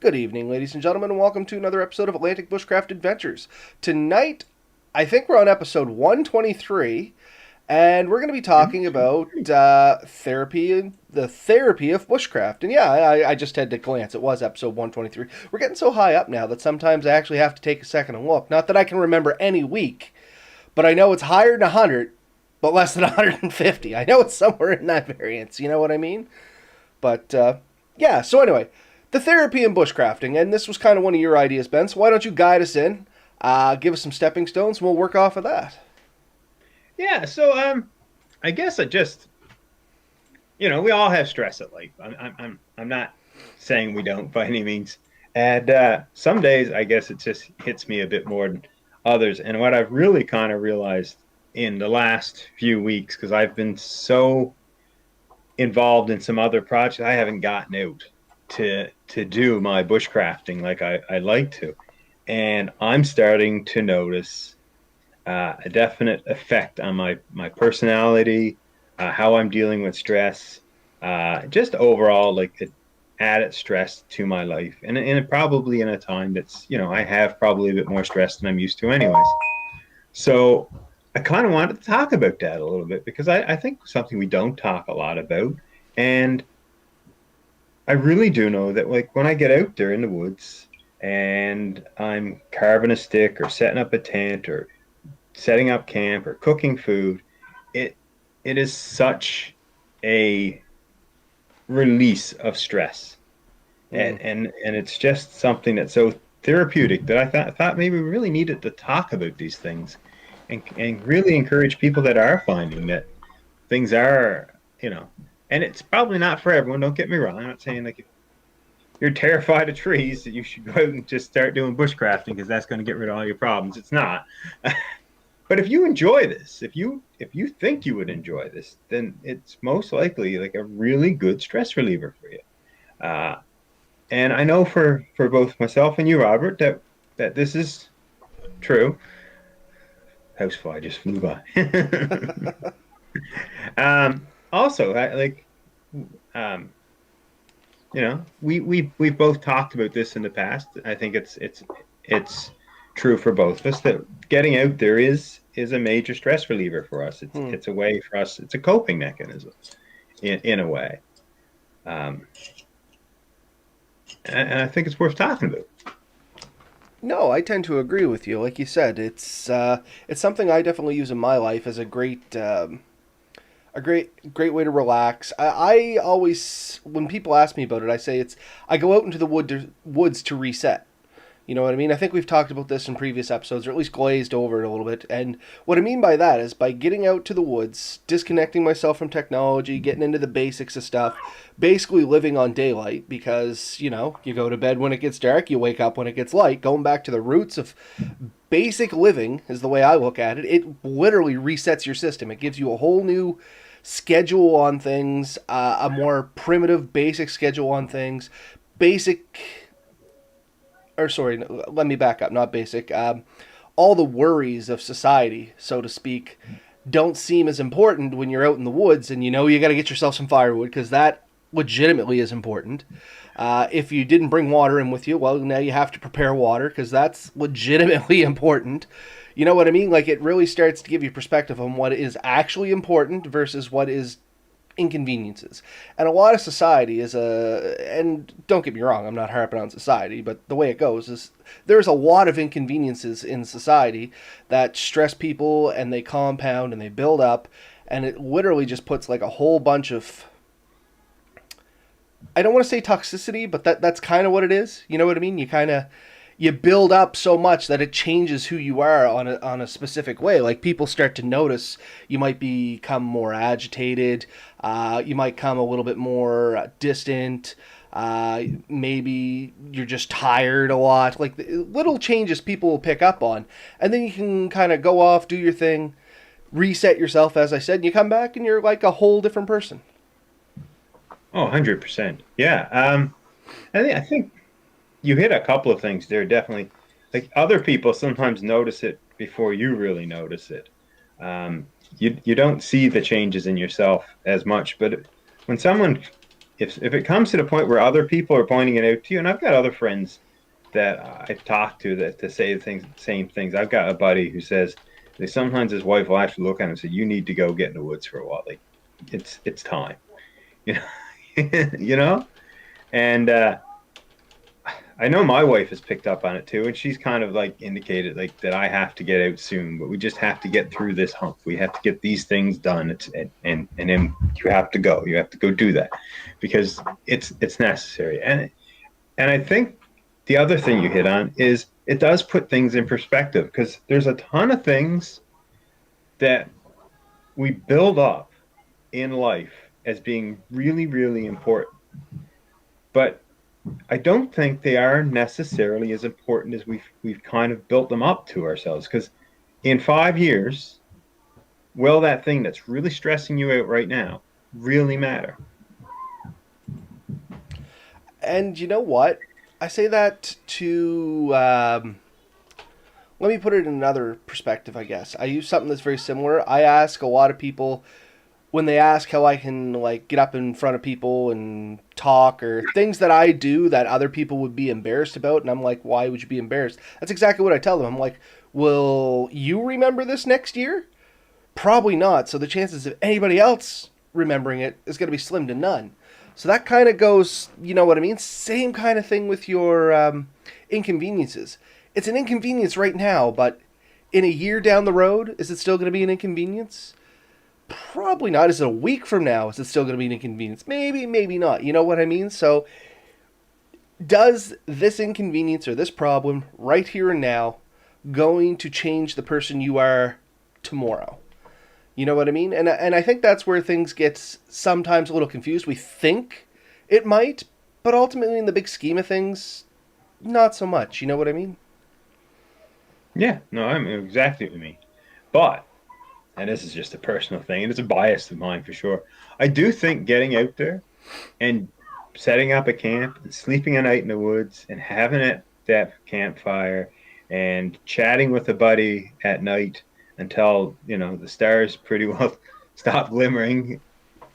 Good evening, ladies and gentlemen, and welcome to another episode of Atlantic Bushcraft Adventures. Tonight, I think we're on episode 123, and we're going to be talking about therapy and the therapy of bushcraft. And yeah, I just had to glance. It was episode 123. We're getting so high up now that sometimes I actually have to take a second and look. Not that I can remember any week, but I know it's higher than 100, but less than 150. I know it's somewhere in that variance. You know what I mean? But yeah, so anyway, the therapy in bushcrafting, and this was kind of one of your ideas, Ben. So why don't you guide us in, give us some stepping stones, and we'll work off of that. Yeah, so I guess I just we all have stress at life. I'm not saying we don't by any means. And some days I guess it just hits me a bit more than others. And what I've really kind of realized in the last few weeks, because I've been so involved in some other projects, I haven't gotten out to do my bushcrafting like I like to. And I'm starting to notice a definite effect on my personality, how I'm dealing with stress, just overall like added stress to my life, and probably in a time that's I have probably a bit more stress than I'm used to, anyways. So I kind of wanted to talk about that a little bit because I think something we don't talk a lot about, and I really do know that like when I get out there in the woods and I'm carving a stick or setting up a tent or setting up camp or cooking food, it it is such a release of stress, Mm. and it's just something that's so therapeutic that I thought maybe we really needed to talk about these things and really encourage people that are finding that things are and it's probably not for everyone. Don't get me wrong. I'm not saying like if you're terrified of trees that you should go out and just start doing bushcrafting because that's going to get rid of all your problems. It's not. But if you enjoy this, if you think you would enjoy this, then it's most likely like a really good stress reliever for you. Uh, and I know for both myself and you, Robert, that this is true. Housefly just flew by. Also, um, we've both talked about this in the past. I think it's true for both of us that getting out there is a major stress reliever for us. It's Hmm. it's a way for us. It's a coping mechanism in a way, um, and I think it's worth talking about. No, I tend to agree with you. Like you said, it's something I definitely use in my life as a great way to relax. I always, when people ask me about it, I say I go out into the woods to reset. You know what I mean? I think we've talked about this in previous episodes, or at least glazed over it a little bit. And what I mean by that is by getting out to the woods, disconnecting myself from technology, getting into the basics of stuff, basically living on daylight because, you go to bed when it gets dark, you wake up when it gets light. Going back to the roots of basic living is the way I look at it. It literally resets your system. It gives you a whole new schedule on things, a more primitive, basic schedule on things, basic or sorry, let me back up, not basic. All the worries of society, so to speak, don't seem as important when you're out in the woods and you got to get yourself some firewood because that legitimately is important. If you didn't bring water in with you, well, now you have to prepare water because that's legitimately important. You know what I mean? Like it really starts to give you perspective on what is actually important versus what is inconveniences. And a lot of society and don't get me wrong, I'm not harping on society, but the way it goes is there's a lot of inconveniences in society that stress people and they compound and they build up. And it literally just puts like a whole bunch of, I don't want to say toxicity, but that's kind of what it is. You know what I mean? You build up so much that it changes who you are on a specific way. Like people start to notice you might become more agitated, you might come a little bit more distant. Maybe you're just tired a lot. Like little changes people will pick up on, and then you can kind of go off, do your thing, reset yourself. As I said, and you come back and you're like a whole different person. Oh, 100%. Yeah. I think you hit a couple of things there, definitely. Like other people sometimes notice it before you really notice it. You don't see the changes in yourself as much, but when someone if it comes to the point where other people are pointing it out to you, and I've got other friends that I've talked to that to say the things, same things. I've got a buddy who says that sometimes his wife will actually look at him and say, "You need to go get in the woods for a while. Like it's time." You know, you know. And I know my wife has picked up on it too, and she's kind of like indicated like that I have to get out soon, but we just have to get through this hump. We have to get these things done. And then you have to go. You have to go do that because it's necessary. And I think the other thing you hit on is it does put things in perspective because there's a ton of things that we build up in life as being really, really important. But I don't think they are necessarily as important as we've kind of built them up to ourselves. Because in 5 years, will that thing that's really stressing you out right now really matter? And you know what? I say that to let me put it in another perspective. I guess I use something that's very similar. I ask a lot of people when they ask how I can like get up in front of people and talk or things that I do that other people would be embarrassed about, and I'm like, why would you be embarrassed? That's exactly what I tell them. I'm like, will you remember this next year? Probably not. So the chances of anybody else remembering it is going to be slim to none. So that kind of goes, you know what I mean? Same kind of thing with your inconveniences. It's an inconvenience right now, but in a year down the road, is it still going to be an inconvenience? Probably not. Is it a week from now? Is it still going to be an inconvenience? Maybe, maybe not. You know what I mean? So, does this inconvenience or this problem right here and now going to change the person you are tomorrow? You know what I mean? And I think that's where things get sometimes a little confused. We think it might, but ultimately, in the big scheme of things, not so much. You know what I mean? Yeah, no, I mean exactly what you mean. But, and this is just a personal thing, and it's a bias of mine for sure. I do think getting out there and setting up a camp and sleeping a night in the woods and having that campfire and chatting with a buddy at night until the stars pretty well stop glimmering.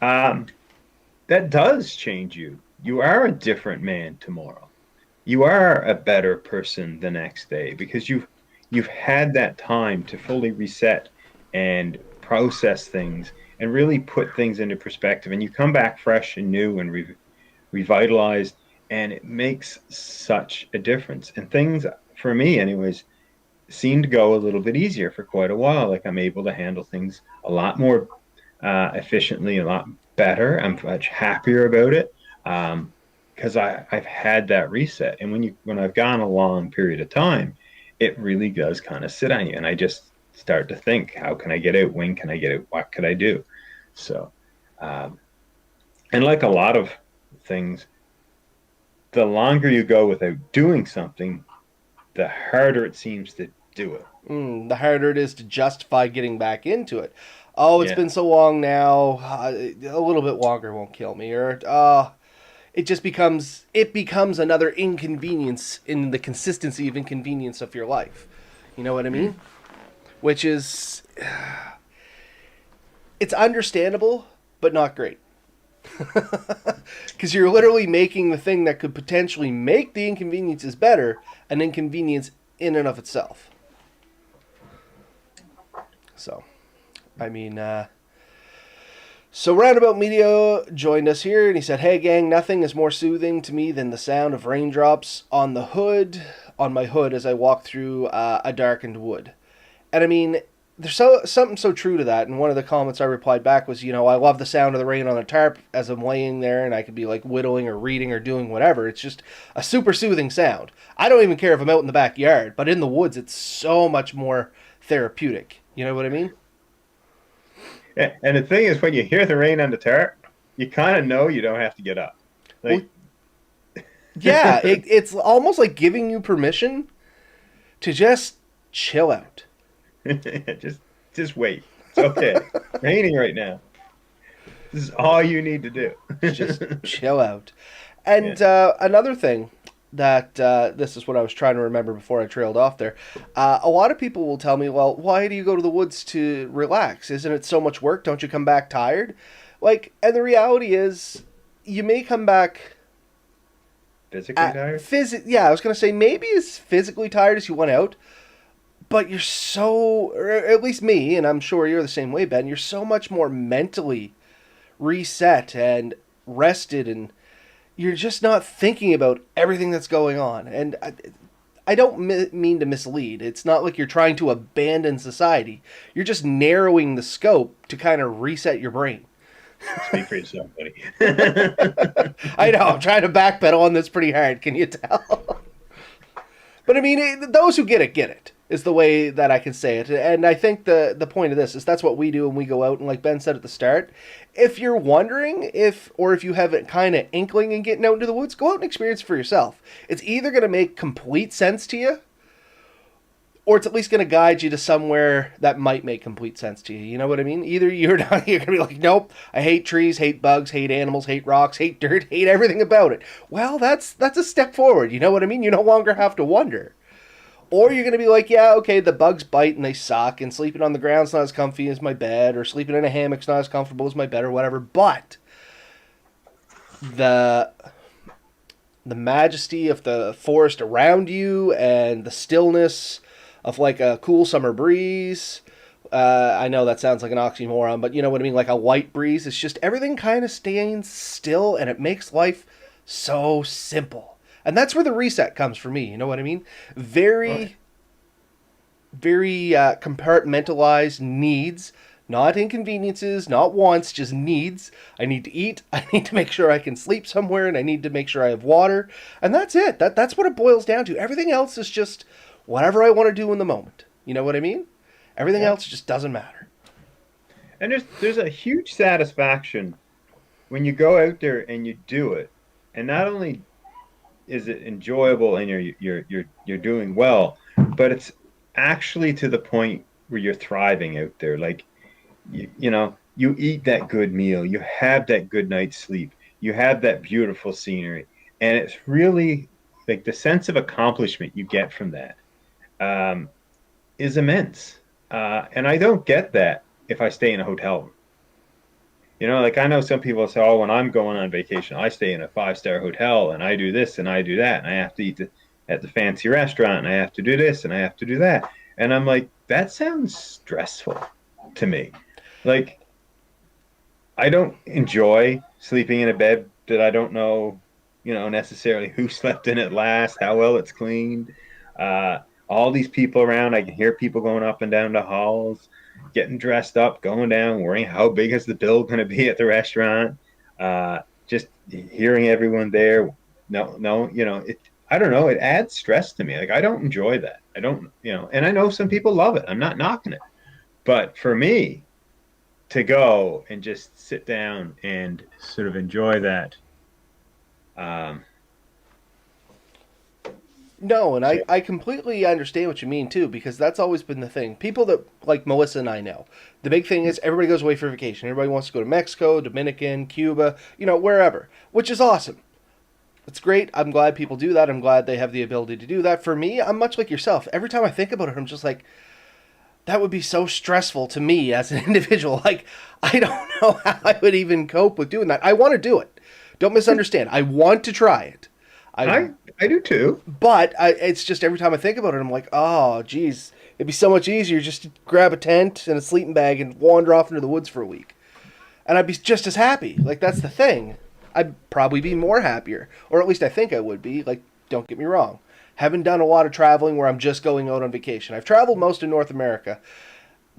Um, that does change you. You are a different man tomorrow. You are a better person the next day because you've had that time to fully reset and process things and really put things into perspective. And you come back fresh and new and revitalized, and it makes such a difference. And things, for me, anyways, seem to go a little bit easier for quite a while. Like I'm able to handle things a lot more efficiently, a lot better. I'm much happier about it because I've had that reset. And when I've gone a long period of time, it really does kind of sit on you. And I just start to think, how can I get out? When can I get out? What could I do? So, um, and like a lot of things, the longer you go without doing something, the harder it seems to do it. The harder it is to justify getting back into it. Oh, it's Yeah. been so long now. A little bit longer won't kill me. Or it becomes another inconvenience in the consistency of inconvenience of your life. You know what I Mm. mean? Which is it's understandable, but not great. Because you're literally making the thing that could potentially make the inconveniences better an inconvenience in and of itself. So, I mean, so Roundabout Media joined us here and he said, "Hey gang, nothing is more soothing to me than the sound of raindrops on my hood as I walk through a darkened wood." And I mean, there's something so true to that. And one of the comments I replied back was, I love the sound of the rain on the tarp as I'm laying there and I could be like whittling or reading or doing whatever. It's just a super soothing sound. I don't even care if I'm out in the backyard, but in the woods, it's so much more therapeutic. You know what I mean? And the thing is, when you hear the rain on the tarp, you kind of know you don't have to get up. Well, Like, yeah, it's almost like giving you permission to just chill out. just just wait. It's okay. It's raining right now. This is all you need to do. Just chill out. Yeah. And another thing that this is what I was trying to remember before I trailed off there. A lot of people will tell me, well, why do you go to the woods to relax? Isn't it so much work? Don't you come back tired? Like, and the reality is, you may come back Physically tired? yeah, I was going to say maybe as physically tired as you went out, but you're so, or at least me, and I'm sure you're the same way, Ben, you're so much more mentally reset and rested, and you're just not thinking about everything that's going on. And I don't mean to mislead. It's not like you're trying to abandon society. You're just narrowing the scope to kind of reset your brain. Speak for yourself, buddy. I know, I'm trying to backpedal on this pretty hard, can you tell? But I mean, those who get it, is the way that I can say it. And I think the point of this is that's what we do when we go out. And like Ben said at the start, if you're wondering if you have a kind of inkling in getting out into the woods, go out and experience it for yourself. It's either going to make complete sense to you, or it's at least going to guide you to somewhere that might make complete sense to you. You know what I mean? Either you're going to be like, nope, I hate trees, hate bugs, hate animals, hate rocks, hate dirt, hate everything about it. Well, that's a step forward. You know what I mean? You no longer have to wonder. Or you're going to be like, yeah, okay, the bugs bite and they suck, and sleeping on the ground's not as comfy as my bed, or sleeping in a hammock's not as comfortable as my bed, or whatever. But the majesty of the forest around you and the stillness of like a cool summer breeze. I know that sounds like an oxymoron, but you know what I mean? Like a light breeze. It's just everything kind of stays still, and it makes life so simple. And that's where the reset comes for me. You know what I mean? Very, very compartmentalized needs, not inconveniences, not wants, just needs. I need to eat. I need to make sure I can sleep somewhere, and I need to make sure I have water. And that's it. That's what it boils down to. Everything else is just whatever I want to do in the moment. You know what I mean? Everything Yeah. else just doesn't matter. And there's a huge satisfaction when you go out there and you do it. And not only is it enjoyable and you're doing well, but it's actually to the point where you're thriving out there. Like you eat that good meal, you have that good night's sleep, you have that beautiful scenery, and it's really like the sense of accomplishment you get from that um, is immense. And I don't get that if I stay in a hotel room. Like I know some people say, "Oh, when I'm going on vacation, I stay in a five-star hotel and I do this and I do that and I have to eat at the fancy restaurant and I have to do this and I have to do that." And I'm like, that sounds stressful to me. Like I don't enjoy sleeping in a bed that I don't know, necessarily who slept in it last, how well it's cleaned. All these people around, I can hear people going up and down the halls, getting dressed up, going down, worrying how big is the bill going to be at the restaurant. Just hearing everyone there. No, no, I don't know. It adds stress to me. Like I don't enjoy that. I don't, and I know some people love it. I'm not knocking it, but for me to go and just sit down and sort of enjoy that. Um, No, and I completely understand what you mean too, because that's always been the thing. People that like Melissa and I know, the big thing is everybody goes away for vacation. Everybody wants to go to Mexico, Dominican, Cuba, wherever, which is awesome. It's great. I'm glad people do that. I'm glad they have the ability to do that. For me, I'm much like yourself. Every time I think about it, I'm just like, that would be so stressful to me as an individual. Like, I don't know how I would even cope with doing that. I want to do it. Don't misunderstand. I want to try it. I do too. But it's just every time I think about it, I'm like, oh, geez, it'd be so much easier just to grab a tent and a sleeping bag and wander off into the woods for a week. And I'd be just as happy. Like, that's the thing. I'd probably be more happier. Or at least I think I would be. Like, don't get me wrong. Haven't done a lot of traveling where I'm just going out on vacation. I've traveled most in North America,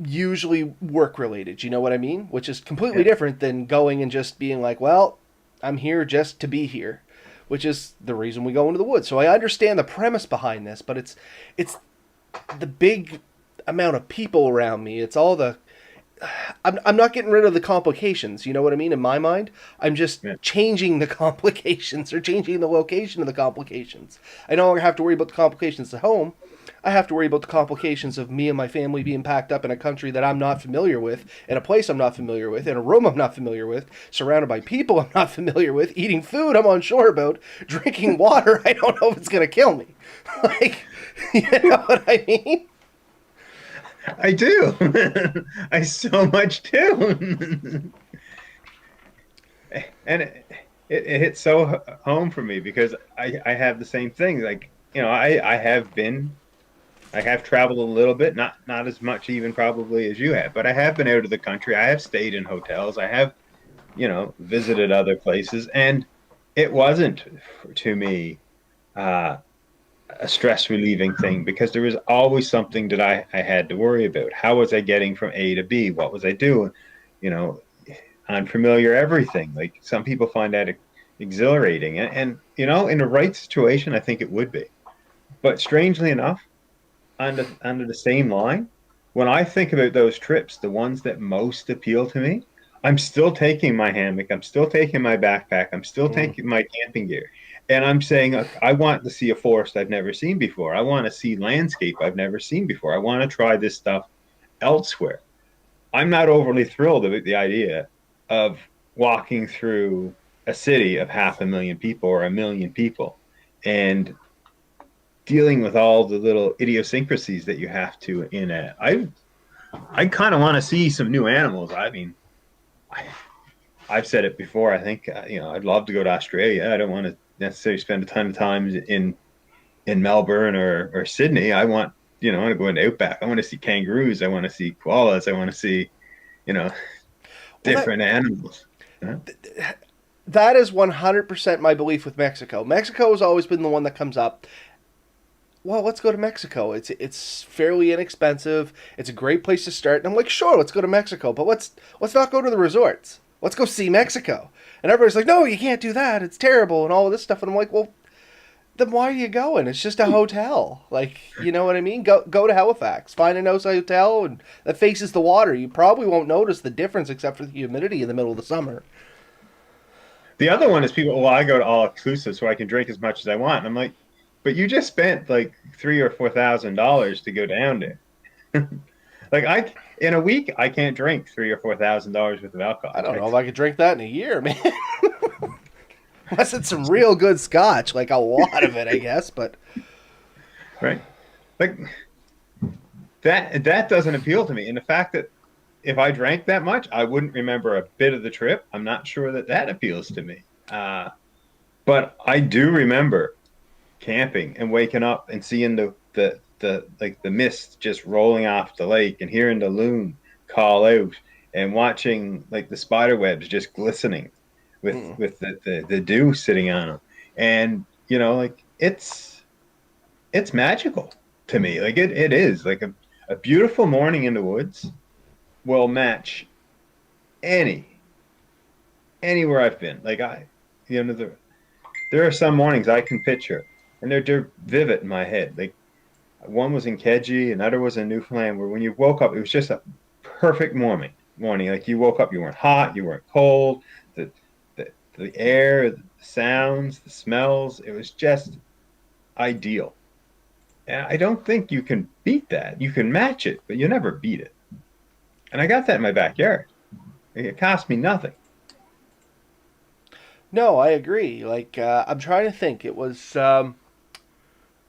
usually work related, you know what I mean? Which is completely Yeah. different than going and just being like, well, I'm here just to be here, which is the reason we go into the woods. So I understand the premise behind this, but it's the big amount of people around me. It's all the I'm not getting rid of the complications, you know what I mean? In my mind, I'm just Yeah. changing the complications or changing the location of the complications. I no longer have to worry about the complications at home. I have to worry about the complications of me and my family being packed up in a country that I'm not familiar with, in a place I'm not familiar with, in a room I'm not familiar with, surrounded by people I'm not familiar with, eating food I'm unsure about, drinking water I don't know if it's going to kill me. Like, you know what I mean? I do. I so much do. And it hits so home for me because I have the same thing. Like, I have traveled a little bit, not as much even probably as you have, but I have been out of the country. I have stayed in hotels. I have, visited other places, and it wasn't to me uh, a stress relieving thing because there was always something that I had to worry about. How was I getting from A to B? What was I doing? You know, Unfamiliar everything. Like some people find that exhilarating, and in the right situation, I think it would be. But strangely enough, under the same line, when I think about those trips, the ones that most appeal to me, I'm still taking my hammock, I'm still taking my backpack, I'm still Mm. taking my camping gear. And I'm saying, I want to see a forest I've never seen before. I want to see landscape I've never seen before. I want to try this stuff elsewhere. I'm not overly thrilled about the idea of walking through a city of 500,000 people or 1 million people and dealing with all the little idiosyncrasies that you have to in it. I kind of want to see some new animals. I mean, I, I've said it before. I think I'd love to go to Australia. I don't want to necessarily spend a ton of time in Melbourne or Sydney. I want to go into outback. I want to see kangaroos. I want to see koalas. I want to see you know Well, that different animals. Yeah. that is 100% my belief with Mexico. Mexico has always been the one that comes up. Well, let's go to Mexico. It's fairly inexpensive. It's a great place to start. And I'm like, sure, let's go to Mexico, but let's not go to the resorts. Let's go see Mexico. And everybody's like, no, you can't do that. It's terrible and all of this stuff. And I'm like, well, then why are you going? It's just a hotel. Like, you know what I mean? Go to Halifax. Find a nice hotel and that faces the water. You probably won't notice the difference except for the humidity in the middle of the summer. The other one is people. Well, I go to all inclusive, so I can drink as much as I want. And I'm like, but you just spent like $3,000 or $4,000 to go down there. Like in a week, I can't drink $3,000 or $4,000 worth of alcohol. I don't know if I could drink that in a year, man. Unless it's some real good scotch, like a lot of it, I guess. But Right? Like that doesn't appeal to me. And the fact that if I drank that much, I wouldn't remember a bit of the trip. I'm not sure that appeals to me. But I do remember camping and waking up and seeing the like the mist just rolling off the lake and hearing the loon call out and watching like the spider webs just glistening with mm, the dew sitting on them. And like it's magical to me. Like it is like a beautiful morning in the woods will match any anywhere I've been. Like you know, there are some mornings I can picture, and they're vivid in my head. Like one was in Keji, another was in Newfoundland, where when you woke up, it was just a perfect morning. Morning, like you woke up, you weren't hot, you weren't cold. The air, the sounds, the smells, it was just ideal. And I don't think you can beat that. You can match it, but you never beat it. And I got that in my backyard. It cost me nothing. no, I agree. Like I'm trying to think. It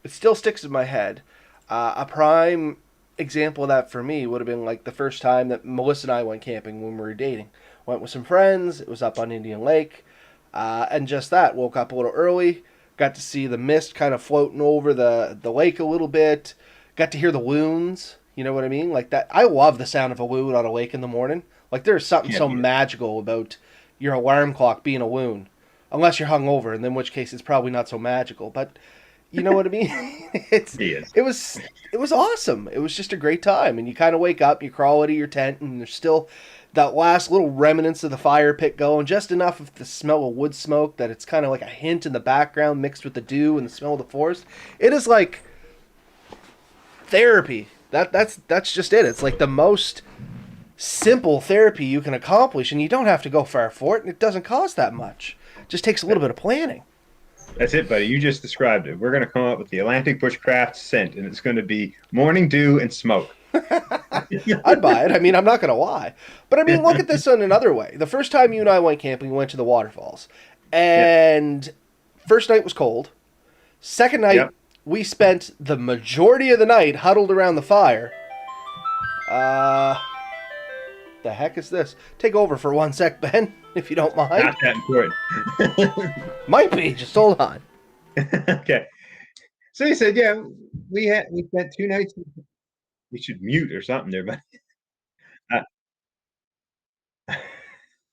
still sticks in my head. A prime example of that for me would have been like the first time that Melissa and I went camping when we were dating. Went with some friends. It was up on Indian Lake, and just that. Woke up a little early. Got to see the mist kind of floating over the lake a little bit. Got to hear the loons. You know what I mean? Like that. I love the sound of a loon on a lake in the morning. Like there's something Can't so beat it. magical about your alarm clock being a loon, unless you're hungover, and in which case it's probably not so magical. But you know what I mean? it's He is. it was it was awesome. It was just a great time, and you kind of wake up, you crawl out of your tent, and there's still that last little remnants of the fire pit going, just enough of the smell of wood smoke that it's kind of like a hint in the background mixed with the dew and the smell of the forest. It is like therapy. That's just it. It's like the most simple therapy you can accomplish, and you don't have to go far for it, and it doesn't cost that much. It just takes a little bit of planning. That's it, buddy. You just described it. We're going to come up with the Atlantic Bushcraft scent, and it's going to be morning dew and smoke. I'd buy it. I mean, I'm not going to lie. But I mean, look at this in another way. The first time you and I went camping, we went to the waterfalls. Yep. And first night was cold. Second night, Yep. we spent the majority of the night huddled around the fire. Uh, The heck is this? Take over for 1 sec, Ben, if you don't mind. Not that important. Might be. Just hold on. Okay. So he said, yeah, we spent 2 nights. We should mute or something there, but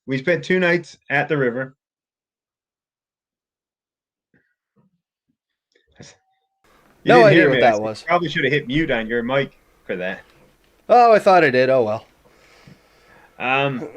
we spent 2 nights at the river. You No didn't idea hear what me. I that said, you was. probably should have hit mute on your mic for that. Oh, I thought I did. Oh well. Um,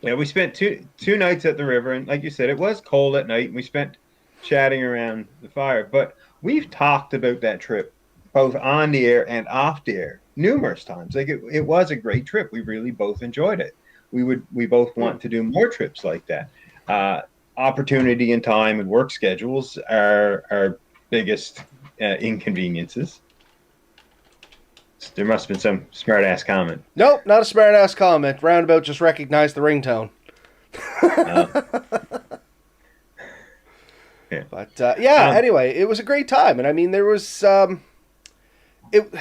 yeah, we spent two nights at the river, and like you said, it was cold at night, and we spent chatting around the fire. But we've talked about that trip both on the air and off the air numerous times. Like it was a great trip. We really both enjoyed it. We both Hmm. want to do more trips like that. Uh, Opportunity and time and work schedules are our biggest inconveniences. There must have been some smart ass comment. Nope, not a smart ass comment. Roundabout just recognized the ringtone. Uh, yeah. But yeah, Um, anyway, it was a great time, and I mean, there was it,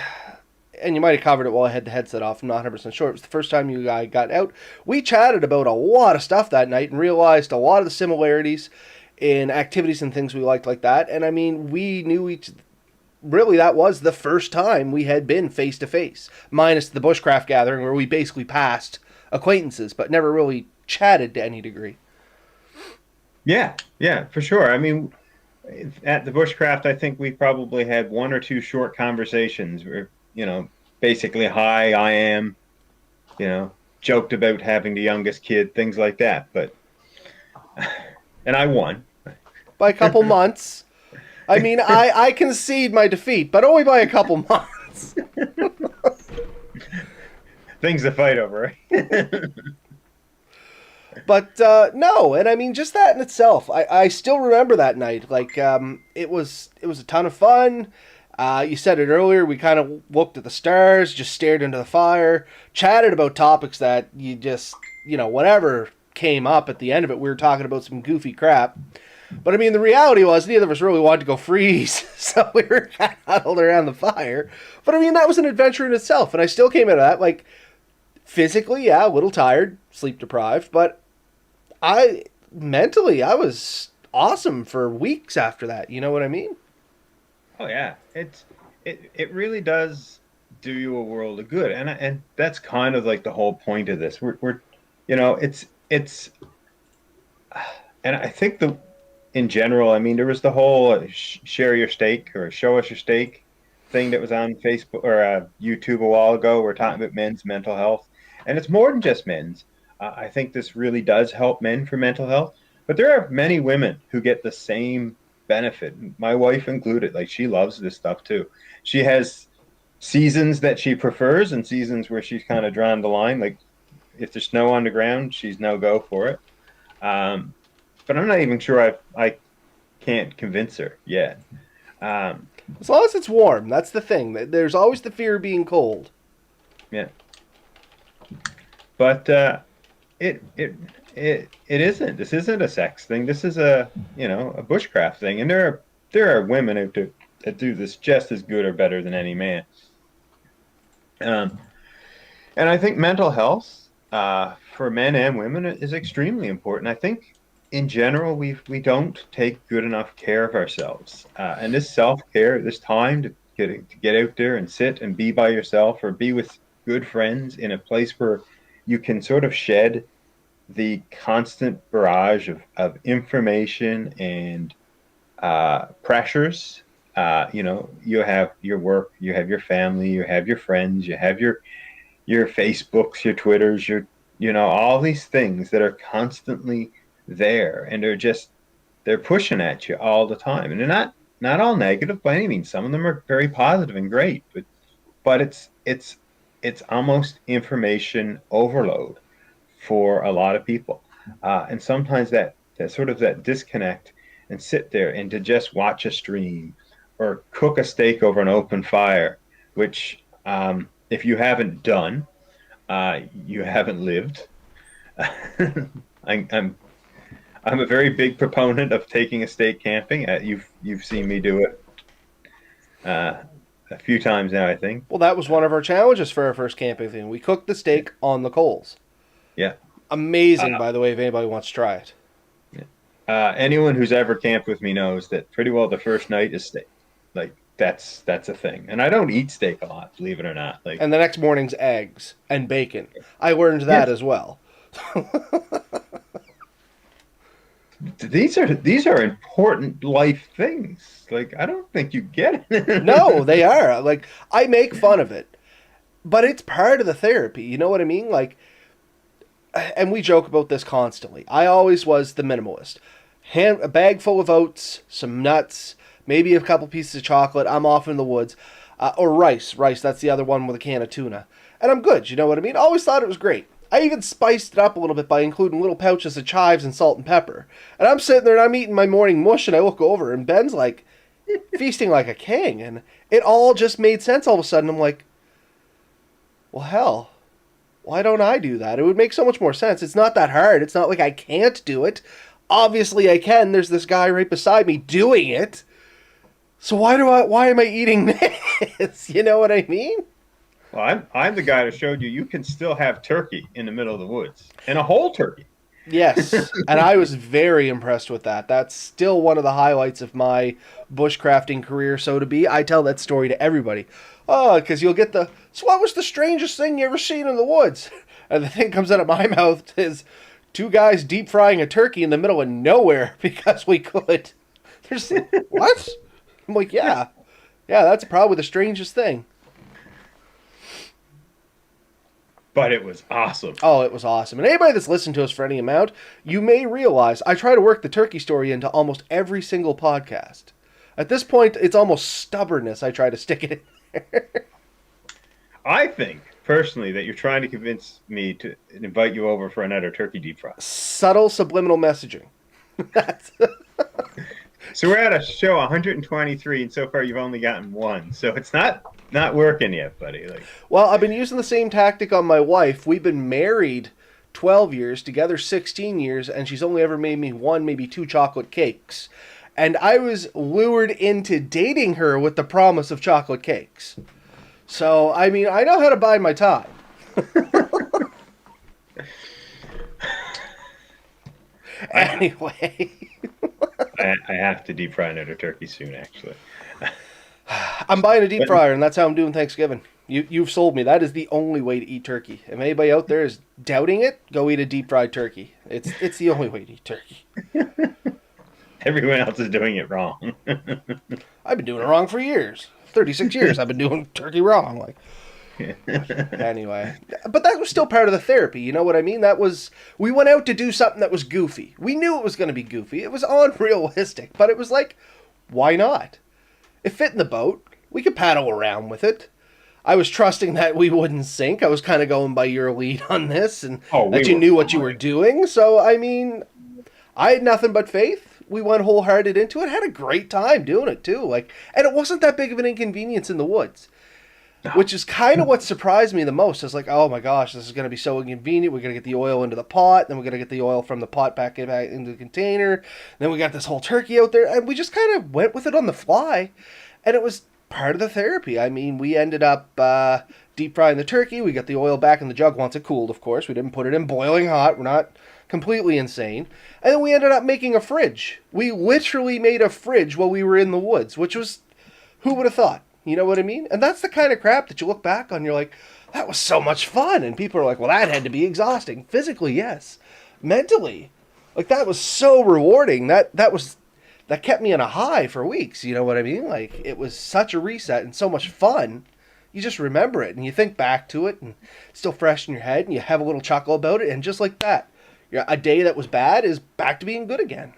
and you might have covered it while I had the headset off. I'm not 100% sure. It was the first time you guys got out. We chatted about a lot of stuff that night and realized a lot of the similarities in activities and things we liked like that. And I mean, we knew each. Really, that was the first time we had been face to face, minus the Bushcraft gathering where we basically passed acquaintances, but never really chatted to any degree. yeah, yeah, for sure. I mean, at the Bushcraft, I think we probably had one or two short conversations where, basically, hi, I am, you know, joked about having the youngest kid, things like that. But, and I won. By a couple months. I mean, I concede my defeat, but only by a couple months. Things to fight over, right? But no, and I mean, just that in itself, I still remember that night. Like, it was a ton of fun. You said it earlier. We kind of looked at the stars, just stared into the fire, chatted about topics that you just, whatever came up at the end of it. We were talking about some goofy crap. But I mean, the reality was neither of us really wanted to go freeze, so we were kind of huddled around the fire. But I mean, that was an adventure in itself, and I still came out of that like physically, yeah, a little tired, sleep deprived, but I mentally I was awesome for weeks after that. You know what I mean? Oh yeah, it really does do you a world of good, and that's kind of like the whole point of this. We're it's and I think the in general, I mean, there was the whole share your steak or show us your steak thing that was on Facebook or YouTube a while ago. We're talking about men's mental health, and it's more than just men's. I think this really does help men for mental health, but there are many women who get the same benefit. My wife included. Like she loves this stuff too. She has seasons that she prefers and seasons where she's kind of drawn the line. Like if there's snow on the ground, she's no go for it. Um, but I'm not even sure I can't convince her yet. Um, As long as it's warm, that's the thing. There's always the fear of being cold. yeah, but it it it isn't. This isn't a sex thing. This is a bushcraft thing, and there are women that do this just as good or better than any man. Um, and I think mental health for men and women is extremely important. I think in general we don't take good enough care of ourselves, and this self care, this time to get out there and sit and be by yourself or be with good friends in a place where you can sort of shed the constant barrage of information and pressures. You have your work, you have your family, you have your friends, you have your Facebooks, your Twitters, all these things that are constantly there, and they're pushing at you all the time, and they're not all negative by any means. Some of them are very positive and great, but it's almost information overload for a lot of people, and sometimes that sort of that disconnect and sit there and to just watch a stream or cook a steak over an open fire, which if you haven't done, you haven't lived. I'm I'm a very big proponent of taking a steak camping. You've seen me do it uh, a few times now, I think. Well, that was one of our challenges for our first camping thing. We cooked the steak on the coals. Yeah. Amazing, Uh, by the way, if anybody wants to try it. Anyone who's ever camped with me knows that pretty well the first night is steak. Like that's a thing. And I don't eat steak a lot, believe it or not. Like And the next morning's eggs and bacon. I learned that yes, as well. these are important life things. Like I don't think you get No, it. they are. Like, I make fun of it, but it's part of the therapy. You know what I mean? Like, and we joke about this constantly. I always was the minimalist. A bag full of oats, some nuts, maybe a couple pieces of chocolate. I'm off in the woods. Or rice. Rice, that's the other one with a can of tuna. And I'm good, you know what I mean? Always thought it was great. I even spiced it up a little bit by including little pouches of chives and salt and pepper. And I'm sitting there and I'm eating my morning mush and I look over and Ben's like feasting like a king. And it all just made sense all of a sudden. I'm like, well, hell, why don't I do that? It would make so much more sense. It's not that hard. It's not like I can't do it. Obviously I can. There's this guy right beside me doing it. So why am I eating this? You know what I mean? Well, I'm the guy that showed you can still have turkey in the middle of the woods and a whole turkey. Yes, and I was very impressed with that. That's still one of the highlights of my bushcrafting career, so to be. I tell that story to everybody. Oh, because you'll get so what was the strangest thing you ever seen in the woods? And the thing comes out of my mouth is two guys deep frying a turkey in the middle of nowhere because we could. There's, what? I'm like, yeah. Yeah, that's probably the strangest thing. But it was awesome. Oh, it was awesome. And anybody that's listened to us for any amount, you may realize I try to work the turkey story into almost every single podcast. At this point, it's almost stubbornness I try to stick it in there. I think personally that you're trying to convince me to invite you over for another turkey deep fry. Subtle subliminal messaging. So we're at a show 123, and so far you've only gotten one. So it's not working yet, buddy. Like, Well, I've been using the same tactic on my wife. We've been married 12 years, together 16 years, and she's only ever made me one, maybe two chocolate cakes. And I was lured into dating her with the promise of chocolate cakes. So, I mean, I know how to bide my time. Anyway, I have to deep fry another turkey soon, actually. I'm buying a deep fryer, and that's how I'm doing Thanksgiving. You've sold me. That is the only way to eat turkey. If anybody out there is doubting it, go eat a deep fried turkey. It's the only way to eat turkey. Everyone else is doing it wrong. I've been doing it wrong for years. 36 years I've been doing turkey wrong. Like, anyway, but that was still part of the therapy. You know what I mean? We went out to do something that was goofy. We knew it was going to be goofy. It was unrealistic, but it was like, why not? It fit in the boat. We could paddle around with it. I was trusting that we wouldn't sink. I was kind of going by your lead on this, and that you knew what you were doing. So, I mean, I had nothing but faith. We went wholehearted into it. Had a great time doing it too. Like, and it wasn't that big of an inconvenience in the woods, which is kind of what surprised me the most. I was like, oh my gosh, this is going to be so inconvenient. We're going to get the oil into the pot, then we're going to get the oil from the pot back into the container. Then we got this whole turkey out there, and we just kind of went with it on the fly, and it was part of the therapy. I mean, we ended up deep frying the turkey. We got the oil back in the jug once it cooled, of course. We didn't put it in boiling hot. We're not completely insane. And then we ended up making a fridge. We literally made a fridge while we were in the woods, which was, who would have thought? You know what I mean? And that's the kind of crap that you look back on, you're like, that was so much fun. And people are like, well, that had to be exhausting. Physically, yes. Mentally, like, that was so rewarding. That kept me on a high for weeks. You know what I mean? Like, it was such a reset and so much fun. You just remember it and you think back to it and it's still fresh in your head and you have a little chuckle about it. And just like that, a day that was bad is back to being good again.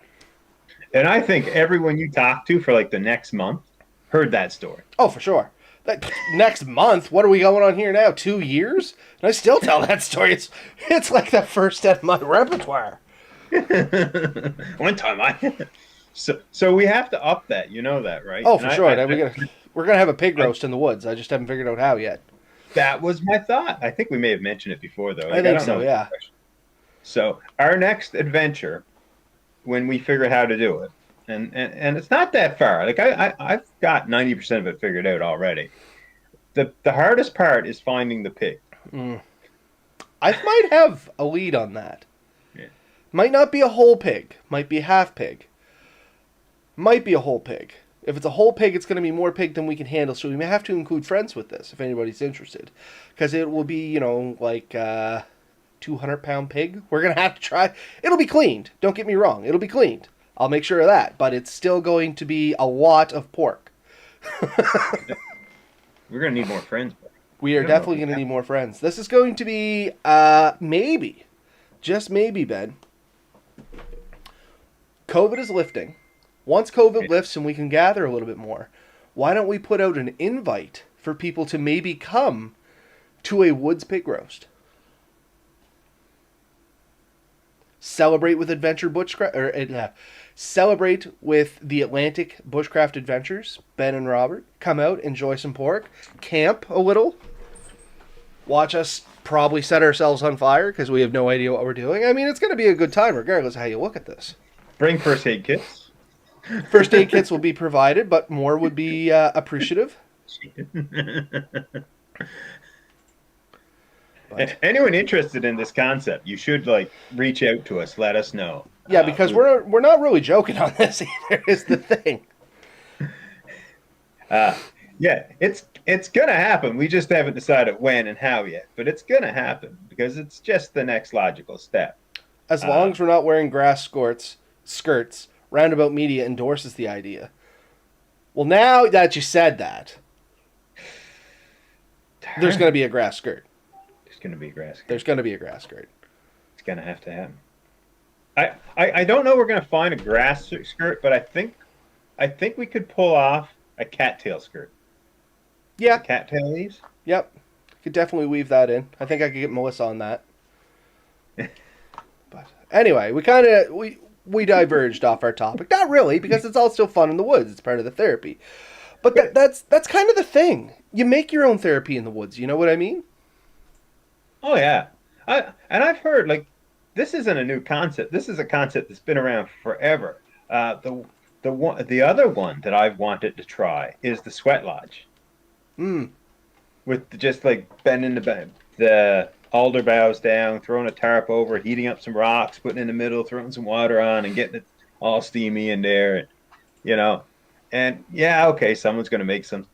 And I think everyone you talked to for like the next month heard that story. Oh, for sure. That next month, what are we going on here now? 2 years? And I still tell that story. It's like the first of my repertoire. One time so we have to up that, you know that, right? Oh, for sure. We're gonna have a pig roast in the woods. I just haven't figured out how yet. That was my thought. I think we may have mentioned it before, though. I think so, yeah. So our next adventure, when we figure out how to do it, and it's not that far. Like I've got 90% of it figured out already. The hardest part is finding the pig. Mm. I might have a lead on that. Yeah. Might not be a whole pig. Might be a half pig. Might be a whole pig. If it's a whole pig, it's going to be more pig than we can handle. So we may have to include friends with this if anybody's interested, because it will be, like 200-pound pig. We're going to have to try. It'll be cleaned. Don't get me wrong. It'll be cleaned. I'll make sure of that. But it's still going to be a lot of pork. We're gonna need more friends, but We I are don't know if definitely we going to have. need more friends. This is going to be maybe, just maybe, Ben. COVID is lifting. Once COVID lifts and we can gather a little bit more, why don't we put out an invite for people to maybe come to a woods pig roast? Celebrate with Adventure Bushcraft, or celebrate with the Atlantic Bushcraft Adventures. Ben and Robert come out, enjoy some pork, camp a little, watch us probably set ourselves on fire because we have no idea what we're doing. I mean, it's going to be a good time regardless of how you look at this. Bring first aid kits. First aid kits will be provided, but more would be appreciative. But Anyone interested in this concept, you should like reach out to us. Let us know. yeah, because we're not really joking on this either. Is the thing. Uh, yeah, it's gonna happen. We just haven't decided when and how yet, but it's gonna happen because it's just the next logical step. As long Uh, as we're not wearing grass skirts, Roundabout Media endorses the idea. Well, now that you said that, there's going to be a grass skirt. There's gonna be grass. There's going to be a grass skirt. It's gonna have to happen. I don't know. We're gonna find a grass skirt, but I think we could pull off a cattail skirt. The Yeah, cattail leaves. yep. Could definitely weave that in. I think I could get Melissa on that. But anyway, we diverged off our topic. Not really, because it's all still fun in the woods. It's part of the therapy. But that's kind of the thing. You make your own therapy in the woods. You know what I mean? Oh yeah, I've heard like this isn't a new concept. This is a concept that's been around forever. The other one that I've wanted to try is the sweat lodge Hmm. with just like bending the alder boughs down, throwing a tarp over, heating up some rocks, putting in the middle, throwing some water on, and getting it all steamy in there. You know, and yeah, okay, someone's gonna make some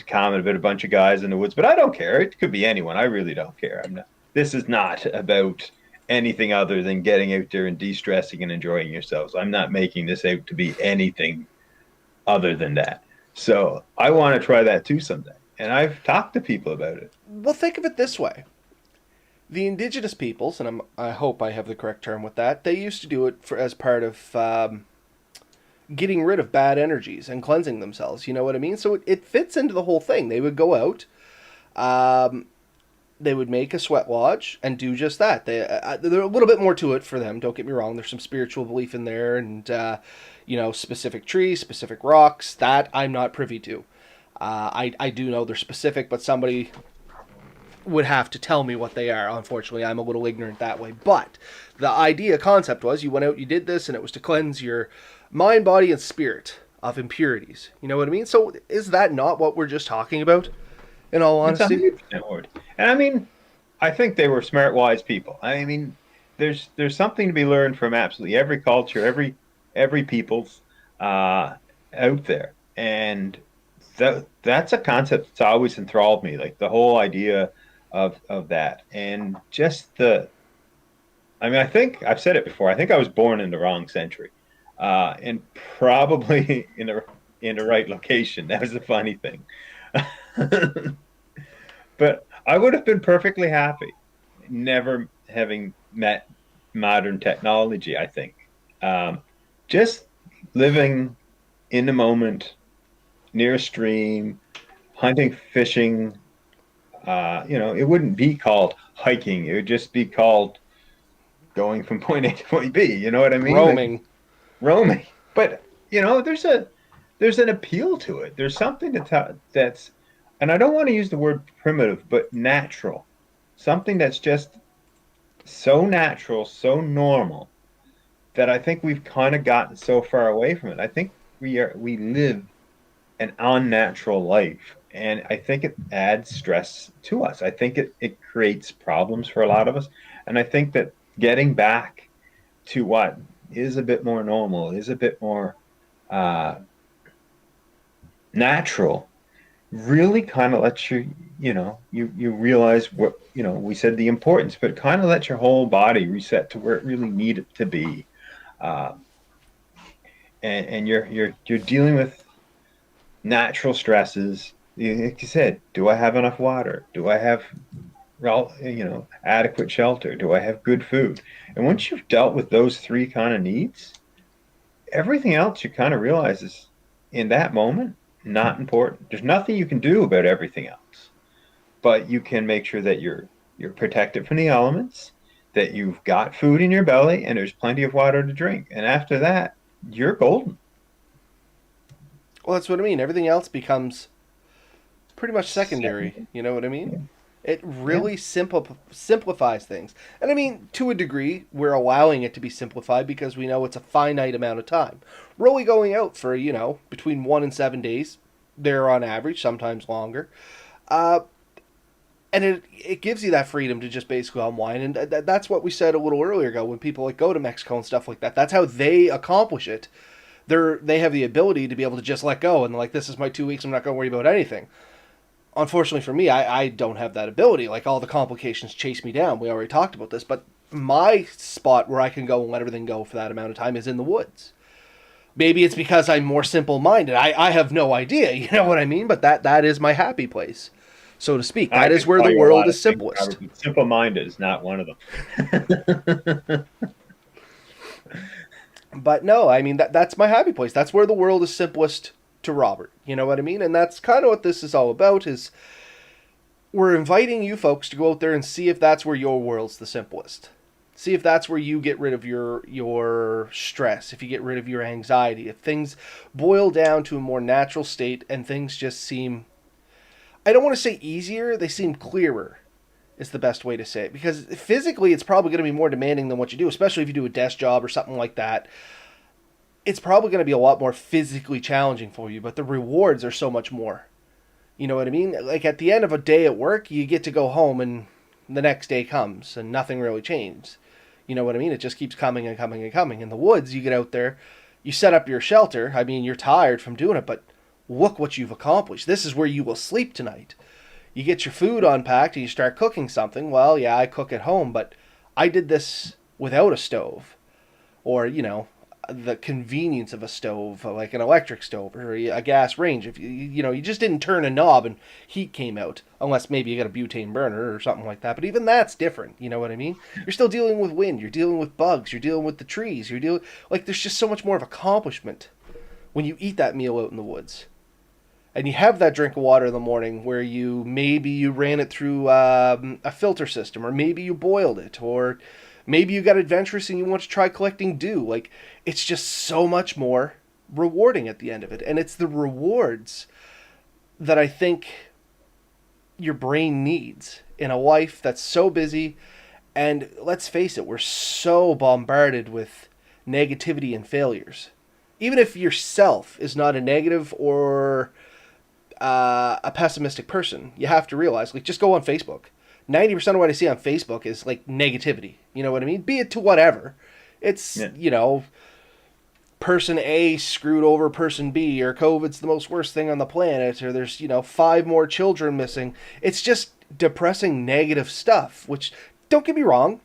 comment about a bunch of guys in the woods, but I don't care. It could be anyone. I really don't care. I'm not. This is not about anything other than getting out there and de-stressing and enjoying yourselves. I'm not making this out to be anything other than that. So I want to try that too someday. And I've talked to people about it. Well, think of it this way. The indigenous peoples, and I hope I have the correct term with that, they used to do it as part of getting rid of bad energies and cleansing themselves. You know what I mean? So it fits into the whole thing. They would go out, um, they would make a sweat lodge and do just that. There's a little bit more to it for them. Don't get me wrong. There's some spiritual belief in there, and specific trees, specific rocks that I'm not privy to. I do know they're specific, but somebody would have to tell me what they are. Unfortunately, I'm a little ignorant that way. But the idea, concept was you went out, you did this, and it was to cleanse your mind, body, and spirit of impurities. You know what I mean? So is that not what we're just talking about, in all It's a honesty? 100% word. And I mean, I think they were smart, wise people. I mean, there's something to be learned from absolutely every culture, every people's out there, and that's a concept that's always enthralled me. Like the whole idea of that, and just the. I mean, I think I've said it before. I think I was born in the wrong century, and probably in the right location. That was the funny thing. But I would have been perfectly happy never having met modern technology, I think. Um, just living in the moment, near a stream, hunting, fishing, it wouldn't be called hiking. It would just be called going from point A to point B. You know what I mean? Like Roaming. roaming. But there's an appeal to it. There's something that's, and I don't want to use the word primitive, but natural. Something that's just so natural, so normal that I think we've kind of gotten so far away from it. I think we live an unnatural life, and I think it adds stress to us. I think it creates problems for a lot of us, and I think that getting back to what is a bit more normal, is a bit more uh, natural, really kind of lets you realize what, we said the importance, but kind of lets your whole body reset to where it really needed to be. Uh, and you're dealing with natural stresses. Like you said, do I have enough water? Do I have adequate shelter? Do I have good food? And once you've dealt with those three kind of needs, everything else you kind of realize is in that moment not important. There's nothing you can do about everything else, but you can make sure that you're protected from the elements, that you've got food in your belly, and there's plenty of water to drink. And after that, you're golden. Well, that's what I mean. Everything else becomes pretty much secondary. Second, You know what I mean? yeah, It yeah. really simplifies things. And I mean, to a degree, we're allowing it to be simplified because we know it's a finite amount of time. We're only going out for, between 1 and 7 days. They're on average, sometimes longer. Uh, and it gives you that freedom to just basically unwind. And that's what we said a little earlier ago when people like go to Mexico and stuff like that. That's how they accomplish it. They have the ability to be able to just let go and like, this is my 2 weeks. I'm not going to worry about anything. Unfortunately for me, I don't have that ability. Like, all the complications chase me down. We already talked about this, but my spot where I can go and let everything go for that amount of time is in the woods. Maybe it's because I'm more simple minded. I have no idea, you know what I mean? But that is my happy place, so to speak. I That is could where tell the you a world lot of is things, simplest. Robert, but simple-minded is not one of them. But no, I mean that's my happy place. That's where the world is simplest to Robert. You know what I mean? And that's kind of what this is all about. Is we're inviting you folks to go out there and see if that's where your world's the simplest. See if that's where you get rid of your stress, if you get rid of your anxiety, if things boil down to a more natural state and things just seem, I don't want to say easier, they seem clearer is the best way to say it, because physically it's probably going to be more demanding than what you do, especially if you do a desk job or something like that. It's probably going to be a lot more physically challenging for you, but the rewards are so much more. You know what I mean? Like, at the end of a day at work, you get to go home and the next day comes and nothing really changed. You know what I mean? It just keeps coming and coming and coming. In the woods, you get out there, you set up your shelter. I mean, you're tired from doing it, but look what you've accomplished. This is where you will sleep tonight. You get your food unpacked and you start cooking something. Well, yeah, I cook at home, but I did this without a stove. Or, the convenience of a stove, like an electric stove or a gas range. If you just didn't turn a knob and heat came out, unless maybe you got a butane burner or something like that. But even that's different. You know what I mean? You're still dealing with wind. You're dealing with bugs. You're dealing with the trees. You're dealing like there's just so much more of accomplishment when you eat that meal out in the woods. And you have that drink of water in the morning where you ran it through a filter system, or maybe you boiled it, or maybe you got adventurous and you want to try collecting dew. Like, it's just so much more rewarding at the end of it. And it's the rewards that I think your brain needs in a life that's so busy. And let's face it, we're so bombarded with negativity and failures. Even if yourself is not a negative or a pessimistic person, you have to realize, like, just go on Facebook. 90% of what I see on Facebook is like negativity. You know what I mean? Be it to whatever. It's, Yeah. Person A screwed over person B, or COVID's the most worst thing on the planet, or there's, 5 more children missing. It's just depressing, negative stuff, which, don't get me wrong,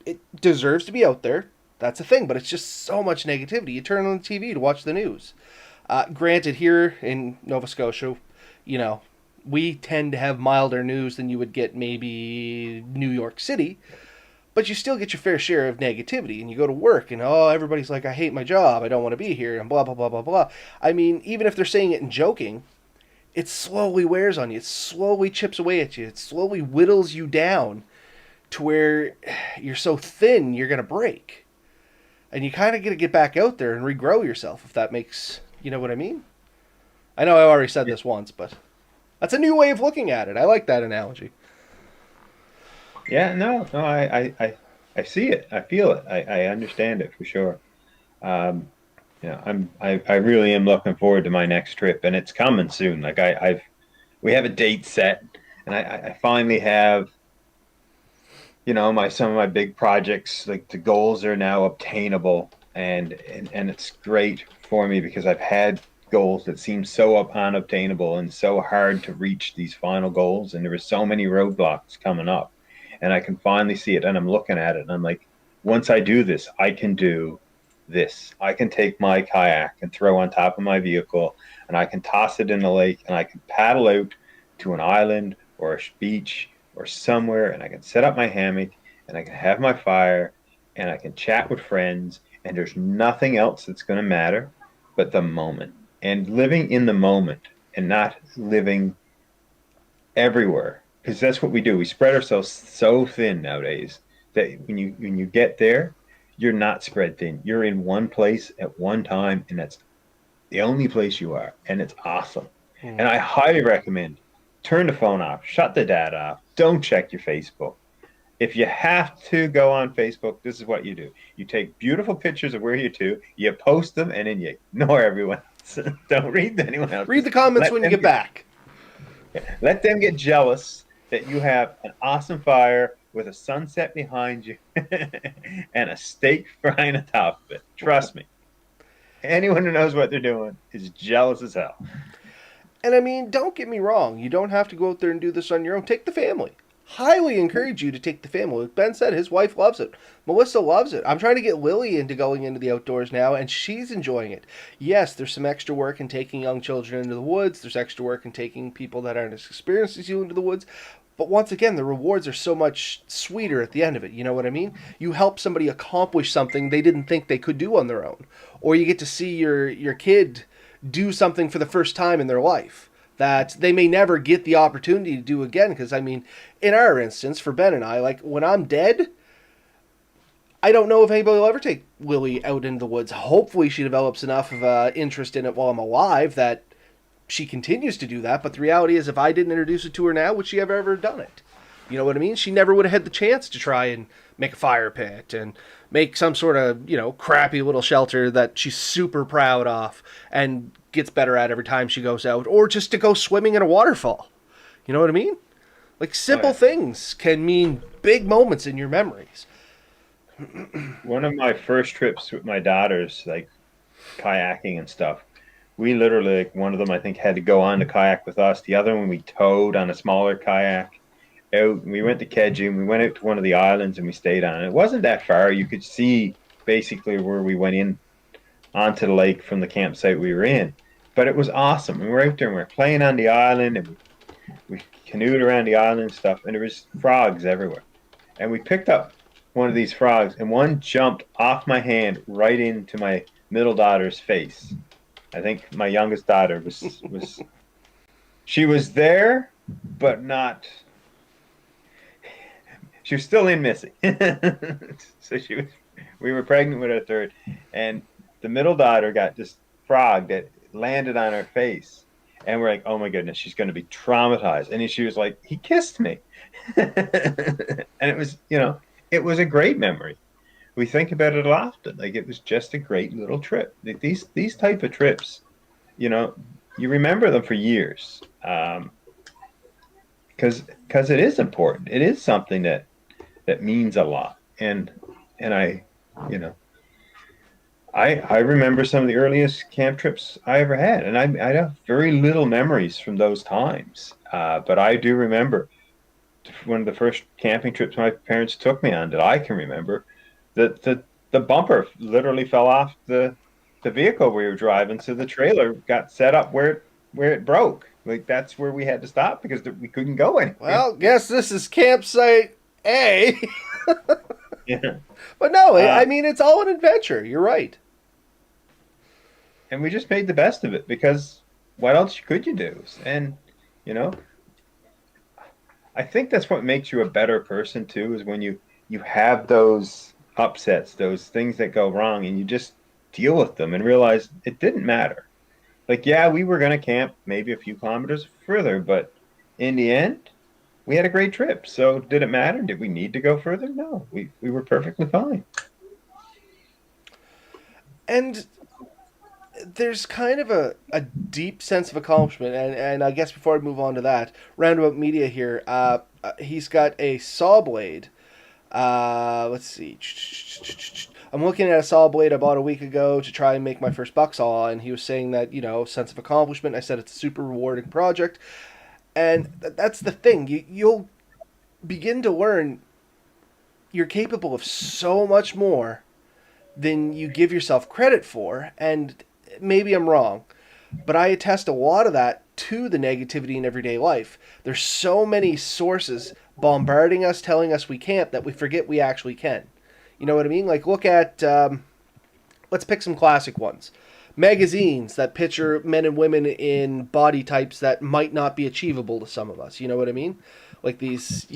it deserves to be out there. That's a thing, but it's just so much negativity. You turn on the TV to watch the news. Granted, here in Nova Scotia, you know, we tend to have milder news than you would get maybe New York City, but you still get your fair share of negativity. And you go to work and, oh, everybody's like, I hate my job, I don't want to be here, and blah, blah, blah, blah, blah. I mean, even if they're saying it and joking, it slowly wears on you. It slowly chips away at you. It slowly whittles you down to where you're so thin you're going to break. And you kind of got to get back out there and regrow yourself, if that makes, you know what I mean? I know I already said this once, but that's a new way of looking at it. I like that analogy. Yeah, no, I see it. I feel it. I understand it for sure. Um, I really am looking forward to my next trip, and it's coming soon. Like we have a date set, and I finally have, my some of my big projects, like the goals are now obtainable, and it's great for me because I've had goals that seem so unobtainable and so hard to reach these final goals, and there were so many roadblocks coming up, and I can finally see it, and I'm looking at it, and I'm like, once I do this, I can do this. I can take my kayak and throw on top of my vehicle, and I can toss it in the lake, and I can paddle out to an island or a beach or somewhere, and I can set up my hammock and I can have my fire and I can chat with friends, and there's nothing else that's going to matter but the moment and living in the moment and not living everywhere, because that's what we do. We spread ourselves so thin nowadays that when you get there, you're not spread thin. You're in one place at one time, and that's the only place you are, and it's awesome. Hmm. And I highly recommend turn the phone off, shut the data off, don't check your Facebook. If you have to go on Facebook, this is what you do. You take beautiful pictures of where you're to, you post them, and then you ignore everyone else. Don't read anyone else. Read Just the comments let when you them get back. let them get jealous that you have an awesome fire with a sunset behind you and a steak frying on top of it. Trust me. Anyone who knows what they're doing is jealous as hell. And I mean, don't get me wrong. You don't have to go out there and do this on your own. Take the family. Highly encourage you to take the family. Like Ben said, his wife loves it. Melissa loves it. I'm trying to get Lily into going into the outdoors now, and she's enjoying it. Yes, there's some extra work in taking young children into the woods. There's extra work in taking people that aren't as experienced as you into the woods. But once again, the rewards are so much sweeter at the end of it. You know what I mean? You help somebody accomplish something they didn't think they could do on their own, or you get to see your kid do something for the first time in their life that they may never get the opportunity to do again. Because I mean, in our instance, for Ben and I, like when I'm dead, I don't know if anybody will ever take Lily out into the woods. Hopefully, she develops enough of interest in it while I'm alive that she continues to do that. But the reality is, if I didn't introduce it to her now, would she have ever done it? You know what I mean? She never would have had the chance to try and make a fire pit and make some sort of, crappy little shelter that she's super proud of and gets better at every time she goes out, or just to go swimming in a waterfall. You know what I mean? Like Oh simple yeah. things can mean big moments in your memories. One of my first trips with my daughters, like kayaking and stuff, we literally, like, one of them I think had to go on the kayak with us. The other one we towed on a smaller kayak out. We went to Keji and we went out to one of the islands and we stayed on it. It wasn't that far. You could see basically where we went in onto the lake from the campsite we were in. But it was awesome. We were out there and we were playing on the island, and we canoed around the island and stuff, and there was frogs everywhere. And we picked up one of these frogs, and one jumped off my hand right into my middle daughter's face. I think my youngest daughter was she was there, but not. She was still in Missy. So she was. We were pregnant with our third, and the middle daughter got this frog that landed on her face, and we're like, "Oh my goodness, she's going to be traumatized." And she was like, "He kissed me," and it was a great memory. We think about it often. Like it was just a great little trip. Like, these type of trips, you know, you remember them for years, because it is important. It is something that means a lot. And you know, I remember some of the earliest camp trips I ever had, and I have very little memories from those times. But I do remember one of the first camping trips my parents took me on that I can remember. That the bumper literally fell off the vehicle we were driving, so the trailer got set up where it broke. Like that's where we had to stop because we couldn't go anywhere. Well, guess this is campsite A. Yeah. But no, I Uh, mean, it's all an adventure. You're right. and we just made the best of it because what else could you do? And you know, I think that's what makes you a better person too, is when you have those upsets, those things that go wrong, and you just deal with them and realize it didn't matter. Like, yeah, we were gonna camp maybe a few kilometers further, but in the end, we had a great trip. So did it matter? Did we need to go further? No, we were perfectly fine. And there's kind of a deep sense of accomplishment, and I guess before I move on to that, Roundabout Media here, he's got a saw blade. Let's see. I'm looking at a saw blade I bought a week ago to try and make my first buck saw, and he was saying that, sense of accomplishment. I said it's a super rewarding project, and that's the thing. You'll begin to learn you're capable of so much more than you give yourself credit for, and maybe I'm wrong, but I attest a lot of that to the negativity in everyday life. There's so many sources bombarding us, telling us we can't, that we forget we actually can. You know what I mean? Like, look at, let's pick some classic ones. Magazines that picture men and women in body types that might not be achievable to some of us. You know what I mean? Like these,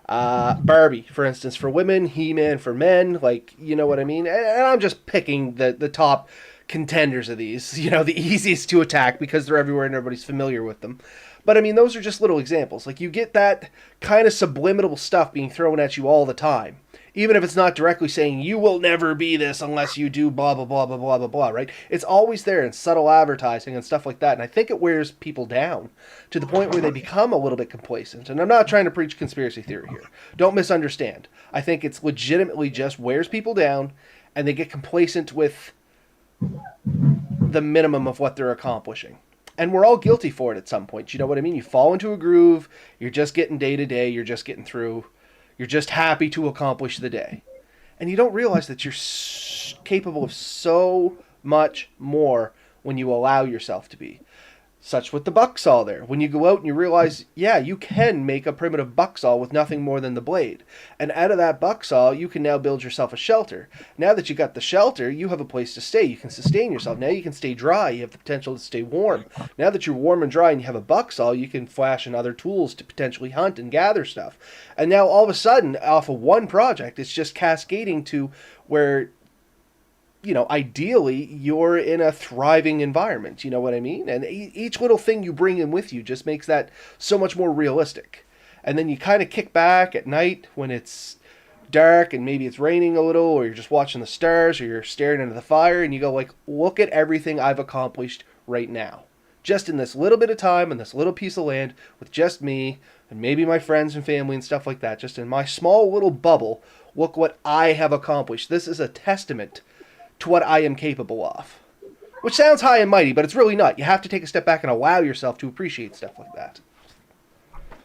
Barbie, for instance, for women, He-Man for men. Like, you know what I mean? And I'm just picking the top contenders of these, the easiest to attack because they're everywhere and everybody's familiar with them. But I mean, those are just little examples. Like, you get that kind of subliminal stuff being thrown at you all the time. Even if it's not directly saying, you will never be this unless you do blah, blah, blah, blah, blah, blah, blah, right? It's always there in subtle advertising and stuff like that. And I think it wears people down to the point where they become a little bit complacent. And I'm not trying to preach conspiracy theory here. Don't misunderstand. I think it's legitimately just wears people down and they get complacent with the minimum of what they're accomplishing. And we're all guilty for it at some point. You know what I mean? You fall into a groove, you're just getting day to day, you're just getting through, you're just happy to accomplish the day. And you don't realize that you're capable of so much more when you allow yourself to be. Such with the bucksaw there. When you go out and you realize, yeah, you can make a primitive bucksaw with nothing more than the blade. And out of that bucksaw, you can now build yourself a shelter. Now that you got the shelter, you have a place to stay. You can sustain yourself. Now you can stay dry. You have the potential to stay warm. Now that you're warm and dry and you have a bucksaw, you can fashion other tools to potentially hunt and gather stuff. And now all of a sudden, off of one project, it's just cascading to where ideally you're in a thriving environment. You know what I mean? And each little thing you bring in with you just makes that so much more realistic. And then you kind of kick back at night when it's dark and maybe it's raining a little, or you're just watching the stars, or you're staring into the fire, and you go like, look at everything I've accomplished right now. Just in this little bit of time and this little piece of land with just me and maybe my friends and family and stuff like that, just in my small little bubble, look what I have accomplished. This is a testament to what I am capable of. Which sounds high and mighty, but it's really not. You have to take a step back and allow yourself to appreciate stuff like that.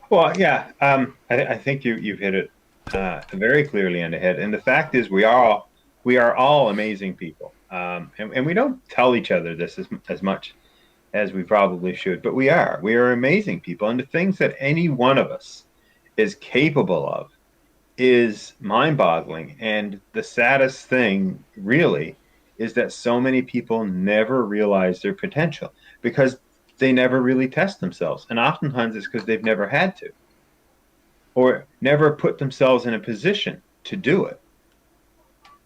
Well, yeah, I think you've hit it very clearly on the head. And the fact is, we are all amazing people, and we don't tell each other this as much as we probably should. But we are amazing people, and the things that any one of us is capable of is mind-boggling. And the saddest thing, really, is that so many people never realize their potential because they never really test themselves. And oftentimes it's because they've never had to or never put themselves in a position to do it.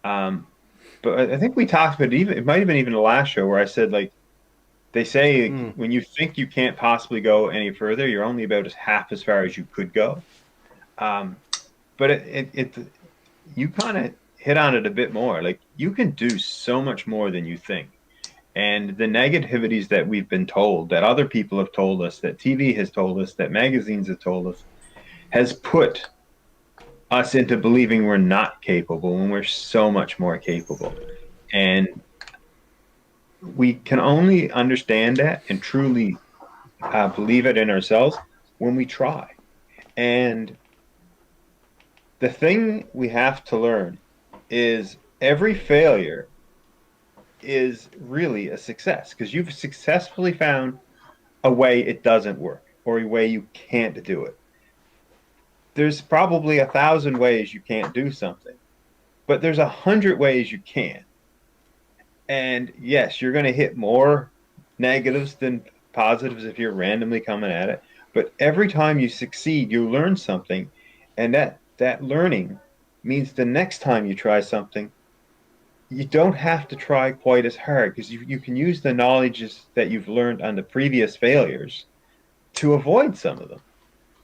But I think we talked about it might have been even the last show where I said, like, they say when you think you can't possibly go any further, you're only about half as far as you could go. But you kind of hit on it a bit more. Like, you can do so much more than you think. And the negativities that we've been told, that other people have told us, that TV has told us, that magazines have told us, has put us into believing we're not capable when we're so much more capable. And we can only understand that and truly believe it in ourselves when we try. And the thing we have to learn is every failure is really a success because you've successfully found a way it doesn't work or a way you can't do it. There's probably 1,000 ways you can't do something, but there's 100 ways you can. And yes, you're going to hit more negatives than positives if you're randomly coming at it. But every time you succeed, you learn something, and that learning means the next time you try something, you don't have to try quite as hard because you can use the knowledge that you've learned on the previous failures to avoid some of them.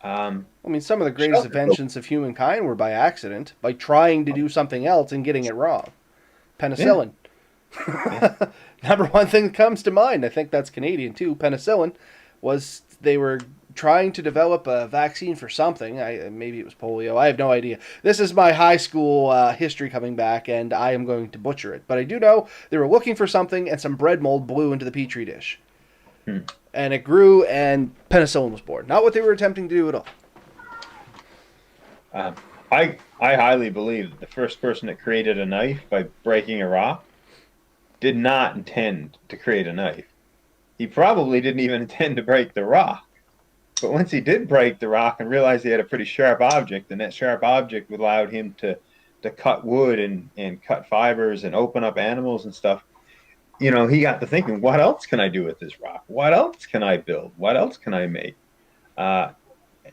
I mean, some of the greatest inventions of humankind were by accident, by trying to do something else and getting it wrong. Yeah, Penicillin. Yeah. Number one thing that comes to mind, I think that's Canadian too, penicillin, was they were trying to develop a vaccine for something. Maybe it was polio. I have no idea. This is my high school history coming back, and I am going to butcher it. But I do know they were looking for something, and some bread mold blew into the petri dish. Hmm. And it grew, and penicillin was born. Not what they were attempting to do at all. Um, I highly believe that the first person that created a knife by breaking a rock did not intend to create a knife. He probably didn't even intend to break the rock. But once he did break the rock and realized he had a pretty sharp object, and that sharp object allowed him to cut wood and cut fibers and open up animals and stuff, he got to thinking, what else can I do with this rock? What else can I build? What else can I make? Uh,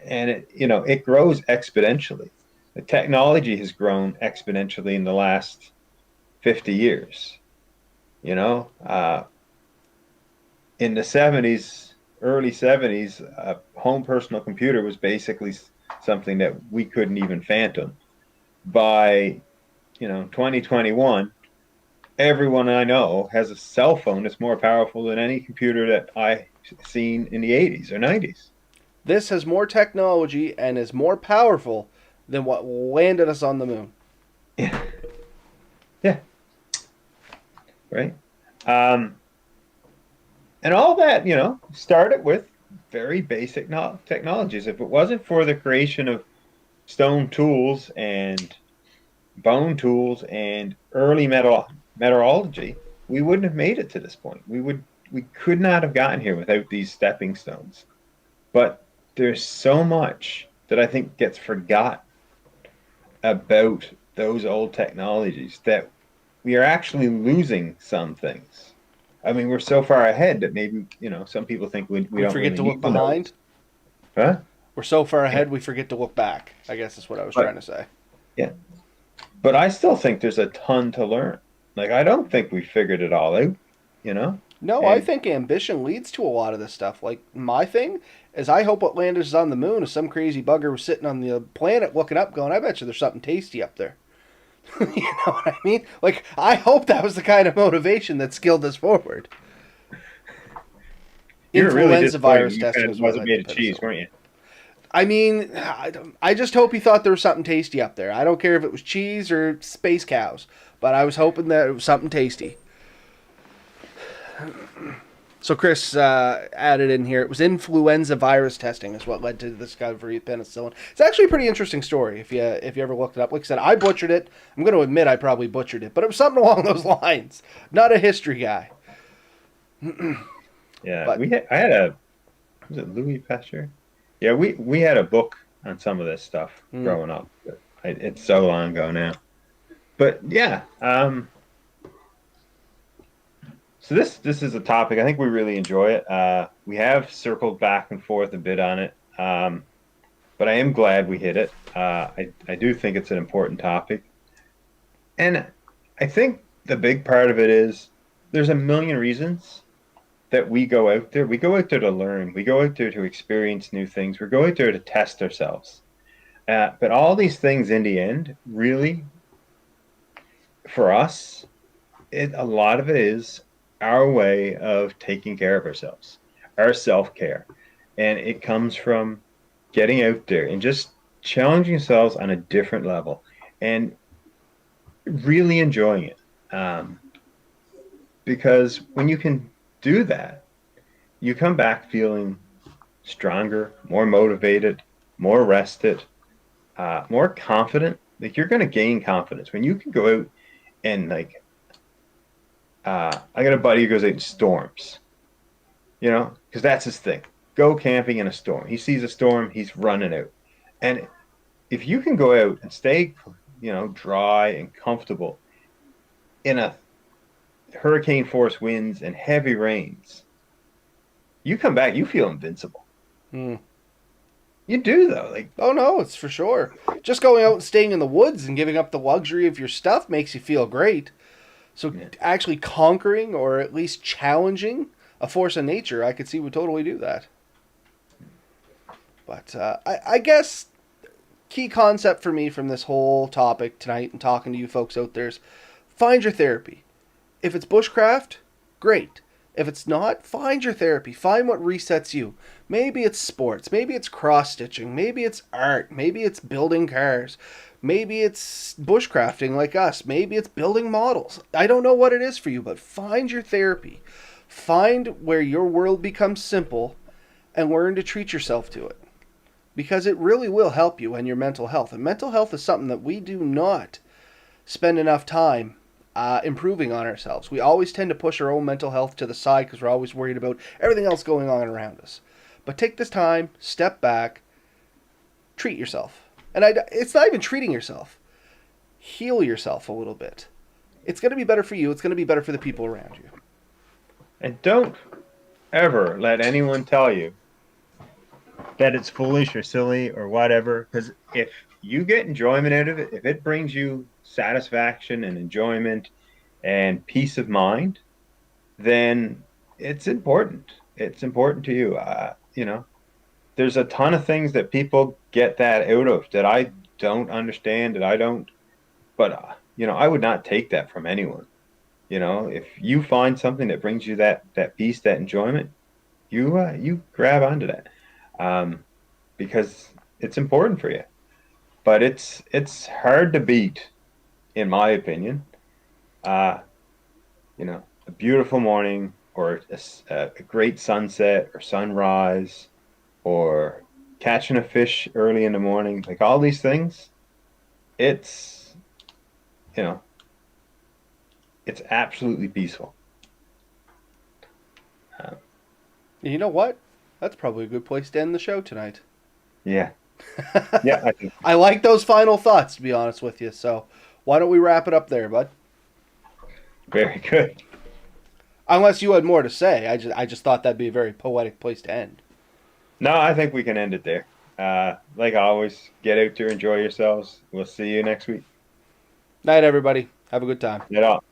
and it grows exponentially. The technology has grown exponentially in the last 50 years. You know, in the 70s, early 70s, a home personal computer was basically something that we couldn't even fathom. By 2021, everyone I know has a cell phone that's more powerful than any computer that I seen in the 80s or 90s. This has more technology and is more powerful than what landed us on the moon. Yeah, yeah, right. Um, and all that, started with very basic technologies. If it wasn't for the creation of stone tools and bone tools and early metallurgy, we wouldn't have made it to this point. We could not have gotten here without these stepping stones. But there's so much that I think gets forgotten about those old technologies that we are actually losing some things. I mean, we're so far ahead that maybe, some people think we We don't forget really to look need to know behind. this. Huh? We're so far Yeah. ahead, we forget to look back. I guess that's what I was trying But to say. yeah, but I still think there's a ton to learn. Like I don't think we figured it all out, you know? No, I And think ambition leads to a lot of this stuff. Like, my thing is, I hope what landed us on the moon is some crazy bugger was sitting on the planet looking up, going, I bet you there's something tasty up there. You know what I mean? Like, I hope that was the kind of motivation that skilled us forward. you were really Influenza disappointed when virus you testing found it is what wasn't led to made of cheese, penicillin. weren't you? I mean, I just hope he thought there was something tasty up there. I don't care if it was cheese or space cows, but I was hoping that it was something tasty. So Chris added in here, it was influenza virus testing is what led to the discovery of penicillin. It's actually a pretty interesting story if you ever looked it up. Like I said, I butchered it. I'm going to admit I probably butchered it, but it was something along those lines. Not a history guy. Yeah, But I had was it Louis Pasteur? Yeah, we had a book on some of this stuff mm, growing up. But it's so long ago now. But yeah, so this is a topic I think we really enjoy it. We have circled back and forth a bit on it, but I am glad we hit it. I do think it's an important topic, and I think the big part of it is there's a million reasons that we go out there. We go out there to learn. We go out there to experience new things. We go out there to test ourselves. But all these things in the end, really, for us, a lot of it is our way of taking care of ourselves, our self-care. And it comes from getting out there and just challenging yourselves on a different level and really enjoying it. Because when you can do that, you come back feeling stronger, more motivated, more rested, more confident. Like you're going to gain confidence when you can go out and I got a buddy who goes out in storms, because that's his thing. Go camping in a storm. He sees a storm, he's running out. And if you can go out and stay, dry and comfortable in a hurricane force winds and heavy rains, you come back, you feel invincible. mm. You do though. Like, Oh no, it's for sure. Just going out and staying in the woods and giving up the luxury of your stuff makes you feel great. So yeah. actually conquering or at least challenging a force of nature, I could see would totally do that. But I guess key concept for me from this whole topic tonight and talking to you folks out there is find your therapy. If it's bushcraft, great. If it's not, find your therapy. Find what resets you. Maybe it's sports. Maybe it's cross stitching. Maybe it's art. Maybe it's building cars. Maybe it's bushcrafting like us. Maybe it's building models. I don't know what it is for you, but find your therapy. Find where your world becomes simple and learn to treat yourself to it. Because it really will help you and your mental health. And mental health is something that we do not spend enough time improving on ourselves. We always tend to push our own mental health to the side because we're always worried about everything else going on around us. But take this time, step back, treat yourself. And it's not even treating yourself. Heal yourself a little bit. It's going to be better for you. It's going to be better for the people around you. And don't ever let anyone tell you that it's foolish or silly or whatever. Because if you get enjoyment out of it, if it brings you satisfaction and enjoyment and peace of mind, then it's important. It's important to you. There's a ton of things that people get that out of that I don't understand, that I don't, but, I would not take that from anyone. If you find something that brings you that peace, that enjoyment, you grab onto that, because it's important for you. But it's hard to beat, in my opinion. Uh, a beautiful morning or a great sunset or sunrise or catching a fish early in the morning, like all these things. It's you know it's absolutely peaceful. Uh, You know what? That's probably a good place to end the show tonight. yeah, yeah, I think I like those final thoughts, to be honest with you. So why don't we wrap it up there, bud? very good. Unless you had more to say, I just thought that'd be a very poetic place to end. No, I think we can end it there. Like always, get out there, enjoy yourselves. We'll see you next week. Night, everybody. Have a good time. Get out.